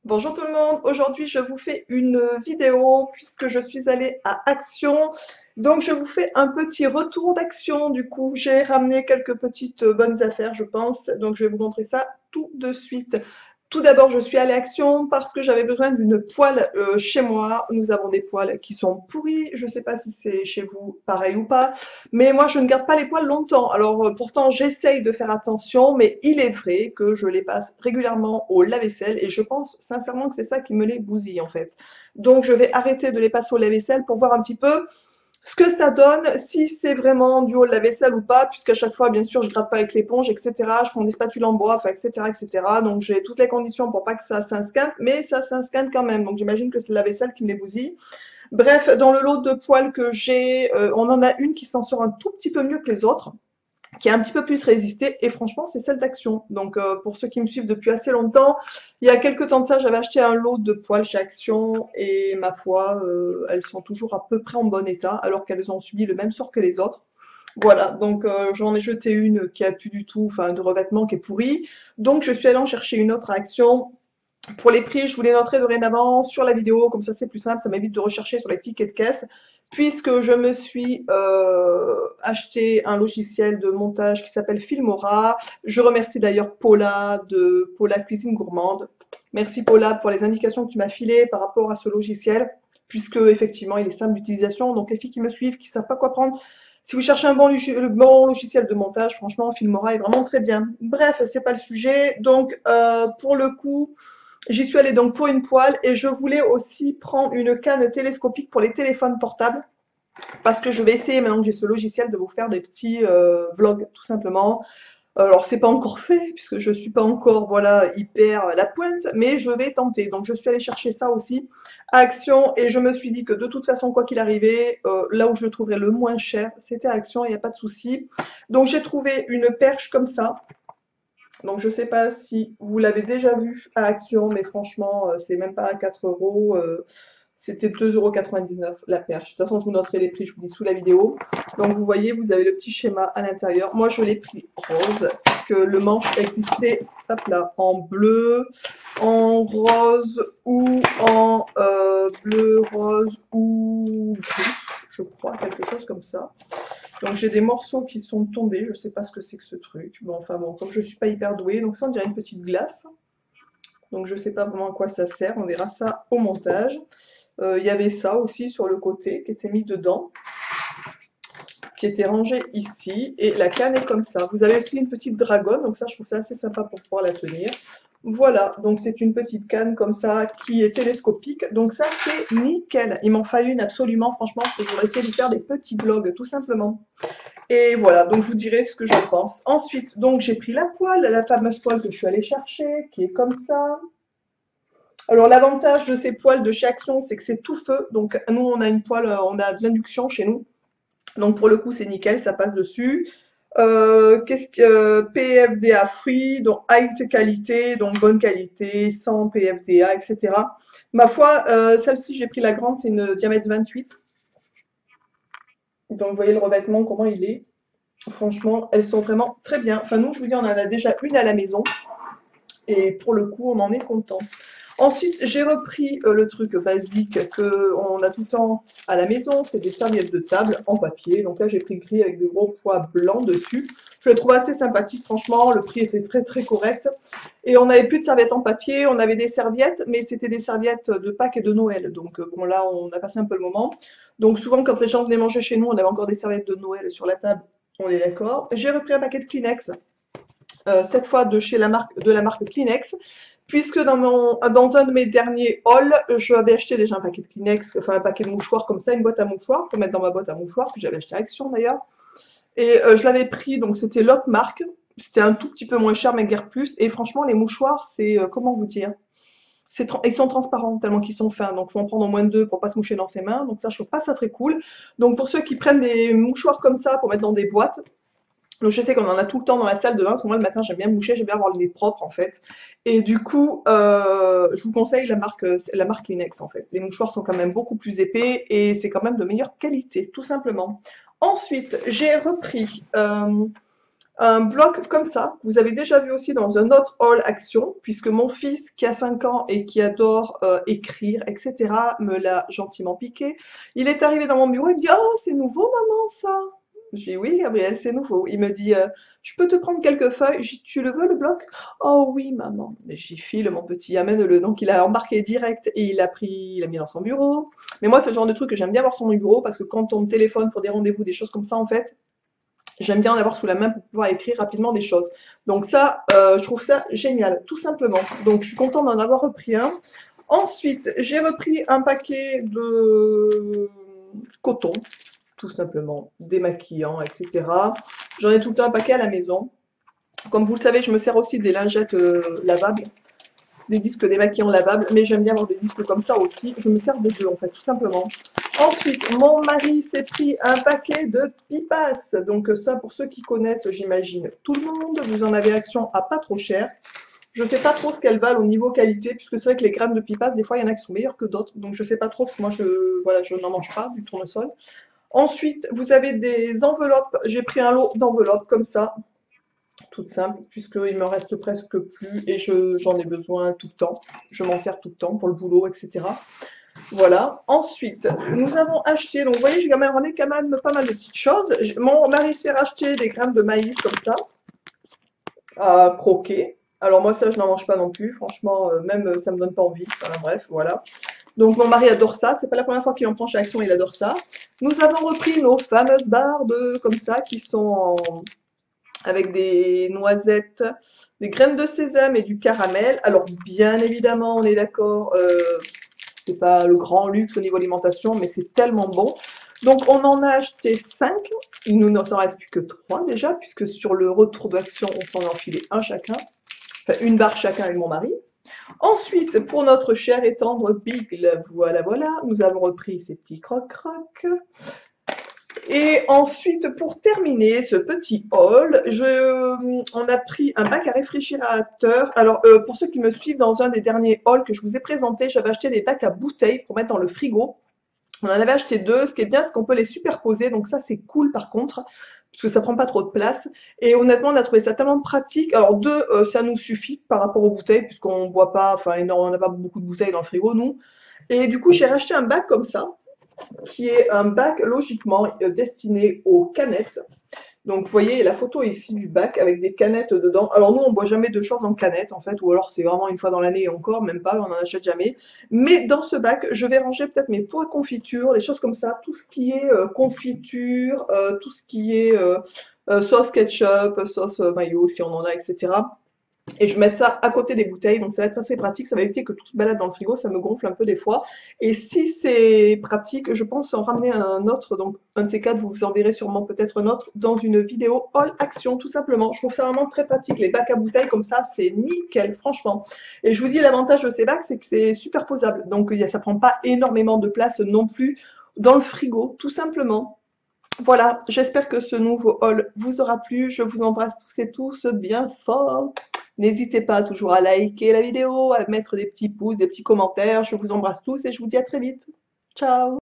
Bonjour tout le monde, aujourd'hui je vous fais une vidéo puisque je suis allée à Action. Donc je vous fais un petit retour d'Action, du coup j'ai ramené quelques petites bonnes affaires je pense, donc je vais vous montrer ça tout de suite. Tout d'abord je suis allée à Action parce que j'avais besoin d'une poêle chez moi. Nous avons des poêles qui sont pourries, je sais pas si c'est chez vous pareil ou pas, mais moi je ne garde pas les poêles longtemps. Alors pourtant j'essaye de faire attention, mais il est vrai que je les passe régulièrement au lave-vaisselle et je pense sincèrement que c'est ça qui me les bousille en fait. Donc je vais arrêter de les passer au lave-vaisselle pour voir un petit peu ce que ça donne, si c'est vraiment dû au lave-vaisselle ou pas, puisqu'à chaque fois, bien sûr, je gratte pas avec l'éponge, etc. Je prends des spatules en bois, enfin, etc., etc. Donc j'ai toutes les conditions pour pas que ça s'inscane, mais ça s'inscane quand même. Donc j'imagine que c'est le lave-vaisselle qui me les bousille. Bref, dans le lot de poêles que j'ai, on en a une qui s'en sort un tout petit peu mieux que les autres, qui a un petit peu plus résisté, et franchement, c'est celle d'Action. Donc, pour ceux qui me suivent depuis assez longtemps, il y a quelques temps de ça, j'avais acheté un lot de poêles chez Action, et ma foi, elles sont toujours à peu près en bon état, alors qu'elles ont subi le même sort que les autres. Voilà, donc j'en ai jeté une qui a plus du tout, enfin de revêtement qui est pourrie. Donc je suis allée en chercher une autre à Action. Pour les prix, je vous les noterai dorénavant sur la vidéo, comme ça c'est plus simple, ça m'évite de rechercher sur les tickets de caisse, puisque je me suis acheté un logiciel de montage qui s'appelle Filmora. Je remercie d'ailleurs Paula de Paula Cuisine Gourmande. Merci Paula pour les indications que tu m'as filées par rapport à ce logiciel, puisque effectivement il est simple d'utilisation, donc les filles qui me suivent, qui ne savent pas quoi prendre, si vous cherchez un bon logiciel de montage, franchement Filmora est vraiment très bien. Bref, c'est pas le sujet, donc pour le coup, j'y suis allée donc pour une poêle et je voulais aussi prendre une canne télescopique pour les téléphones portables parce que je vais essayer maintenant que j'ai ce logiciel de vous faire des petits vlogs tout simplement. Alors c'est pas encore fait puisque je suis pas encore voilà hyper à la pointe, mais je vais tenter. Donc je suis allée chercher ça aussi à Action et je me suis dit que de toute façon quoi qu'il arrivait, là où je le trouverais le moins cher, c'était à Action, il n'y a pas de souci. Donc j'ai trouvé une perche comme ça. Donc je sais pas si vous l'avez déjà vu à Action, mais franchement, c'est même pas à 4 euros. C'était 2,99 € la perche. De toute façon, je vous noterai les prix, je vous dis sous la vidéo. Donc vous voyez, vous avez le petit schéma à l'intérieur. Moi, je l'ai pris rose, puisque le manche existait, hop là, en bleu, en rose ou en bleu, rose ou gris, je crois, quelque chose comme ça. Donc j'ai des morceaux qui sont tombés, je sais pas ce que c'est que ce truc. Bon, enfin bon, comme je suis pas hyper douée, donc ça on dirait une petite glace. Donc je sais pas vraiment à quoi ça sert, on verra ça au montage. Il y avait ça aussi sur le côté qui était mis dedans, qui était rangé ici, et la canne est comme ça. Vous avez aussi une petite dragonne, donc ça je trouve ça assez sympa pour pouvoir la tenir. Voilà, donc c'est une petite canne comme ça qui est télescopique, donc ça c'est nickel. Il m'en fallait une absolument, franchement, parce que j'aurais essayé de faire des petits vlogs tout simplement. Et voilà, donc je vous dirai ce que j'en pense. Ensuite, donc j'ai pris la poêle, la fameuse poêle que je suis allée chercher, qui est comme ça. Alors l'avantage de ces poêles de chez Action, c'est que c'est tout feu. Donc nous, on a une poêle, on a de l'induction chez nous. Donc pour le coup, c'est nickel, ça passe dessus. Qu'est-ce que PFDA free, donc haute qualité, donc bonne qualité, sans PFDA, etc. Ma foi, celle-ci, j'ai pris la grande, c'est une diamètre 28. Donc vous voyez le revêtement, comment il est. Franchement, elles sont vraiment très bien. Enfin, nous, je vous dis, on en a déjà une à la maison. Et pour le coup, on en est content. Ensuite, j'ai repris le truc basique qu'on a tout le temps à la maison. C'est des serviettes de table en papier. Donc là, j'ai pris gris avec de gros pois blancs dessus. Je le trouve assez sympathique, franchement. Le prix était très, très correct. Et on n'avait plus de serviettes en papier. On avait des serviettes, mais c'était des serviettes de Pâques et de Noël. Donc bon, là, on a passé un peu le moment. Donc souvent, quand les gens venaient manger chez nous, on avait encore des serviettes de Noël sur la table. On est d'accord. J'ai repris un paquet de Kleenex, cette fois de la marque Kleenex, puisque dans un de mes derniers hauls, j'avais acheté déjà un paquet de Kleenex, enfin un paquet de mouchoirs comme ça, une boîte à mouchoirs, pour mettre dans ma boîte à mouchoirs, que j'avais acheté à Action d'ailleurs. Et je l'avais pris, donc c'était l'autre marque, c'était un tout petit peu moins cher, mais guère plus. Et franchement, les mouchoirs, c'est, comment vous dire, ils sont transparents tellement qu'ils sont fins, donc faut en prendre au moins deux pour pas se moucher dans ses mains. Donc ça, je trouve pas ça très cool. Donc pour ceux qui prennent des mouchoirs comme ça pour mettre dans des boîtes, donc je sais qu'on en a tout le temps dans la salle de bain, parce que moi le matin j'aime bien me moucher, j'aime bien avoir le nez propre en fait. Et du coup, je vous conseille la marque Kleenex en fait. Les mouchoirs sont quand même beaucoup plus épais et c'est quand même de meilleure qualité, tout simplement. Ensuite, j'ai repris un bloc comme ça, que vous avez déjà vu aussi dans un autre haul action, puisque mon fils qui a 5 ans et qui adore écrire, etc., me l'a gentiment piqué. Il est arrivé dans mon bureau, il me dit «Oh, c'est nouveau maman ça!» Je dis «Oui Gabriel, c'est nouveau.» Il me dit «Je peux te prendre quelques feuilles?» Je dis «Tu le veux le bloc?» «Oh oui maman.» Mais j'y file mon petit, amène-le. Donc il a embarqué direct et il a mis dans son bureau. Mais moi c'est le genre de truc que j'aime bien avoir sur mon bureau, parce que quand on me téléphone pour des rendez-vous, des choses comme ça en fait, j'aime bien en avoir sous la main pour pouvoir écrire rapidement des choses. Donc ça, je trouve ça génial, tout simplement. Donc je suis contente d'en avoir repris un. Ensuite, j'ai repris un paquet de coton, tout simplement, démaquillant, etc. J'en ai tout le temps un paquet à la maison. Comme vous le savez, je me sers aussi des lingettes lavables, des disques démaquillants lavables, mais j'aime bien avoir des disques comme ça aussi. Je me sers des deux, en fait, tout simplement. Ensuite, mon mari s'est pris un paquet de pipas. Donc ça, pour ceux qui connaissent, j'imagine tout le monde. Vous en avez Action à pas trop cher. Je sais pas trop ce qu'elles valent au niveau qualité, puisque c'est vrai que les graines de pipas, des fois, il y en a qui sont meilleures que d'autres. Donc je sais pas trop, parce que moi, je n'en mange pas du tournesol. Ensuite, vous avez des enveloppes. J'ai pris un lot d'enveloppes comme ça, toutes simples, puisqu'il me reste presque plus et j'en ai besoin tout le temps. Je m'en sers tout le temps pour le boulot, etc. Voilà. Ensuite, nous avons acheté, donc vous voyez, j'ai quand même ramené quand même pas mal de petites choses. Mon mari s'est racheté des graines de maïs comme ça, à croquer. Alors moi, ça, je n'en mange pas non plus. Franchement, même, ça me donne pas envie. Enfin, bref, voilà. Donc mon mari adore ça. C'est pas la première fois qu'il en prend chez Action, il adore ça. Nous avons repris nos fameuses barres de, comme ça, qui sont avec des noisettes, des graines de sésame et du caramel. Alors bien évidemment, on est d'accord, c'est pas le grand luxe au niveau alimentation, mais c'est tellement bon. Donc on en a acheté 5, il nous n'en reste plus que 3 déjà, puisque sur le retour d'Action, on s'en a enfilé un chacun, enfin une barre chacun avec mon mari. Ensuite, pour notre cher et tendre Beagle, voilà, voilà, nous avons repris ces petits croc-croc. Et ensuite, pour terminer ce petit haul, on a pris un bac à réfrigérateur. Alors, pour ceux qui me suivent dans un des derniers hauls que je vous ai présenté, j'avais acheté des bacs à bouteilles pour mettre dans le frigo. On en avait acheté 2. Ce qui est bien, c'est qu'on peut les superposer. Donc ça, c'est cool par contre, parce que ça prend pas trop de place. Et honnêtement, on a trouvé ça tellement pratique. Alors 2, ça nous suffit par rapport aux bouteilles, puisqu'on boit pas, enfin, on n'a pas beaucoup de bouteilles dans le frigo, nous. Et du coup, j'ai racheté un bac comme ça, qui est un bac logiquement destiné aux canettes. Donc vous voyez la photo ici du bac avec des canettes dedans. Alors nous on boit jamais de choses en canettes en fait, ou alors c'est vraiment une fois dans l'année et encore, même pas, on n'en achète jamais. Mais dans ce bac, je vais ranger peut-être mes pots à confiture, des choses comme ça, tout ce qui est confiture, tout ce qui est sauce ketchup, sauce mayo si on en a, etc. Et je vais mettre ça à côté des bouteilles, donc ça va être assez pratique, ça va éviter que tout se balade dans le frigo, ça me gonfle un peu des fois. Et si c'est pratique, je pense en ramener un autre, donc un de ces quatre, vous vous en verrez sûrement peut-être un autre dans une vidéo All Action, tout simplement. Je trouve ça vraiment très pratique, les bacs à bouteilles comme ça, c'est nickel, franchement. Et je vous dis, l'avantage de ces bacs, c'est que c'est superposable, donc ça prend pas énormément de place non plus dans le frigo, tout simplement. Voilà, j'espère que ce nouveau haul vous aura plu. Je vous embrasse tous et tous bien fort. N'hésitez pas toujours à liker la vidéo, à mettre des petits pouces, des petits commentaires. Je vous embrasse tous et je vous dis à très vite. Ciao!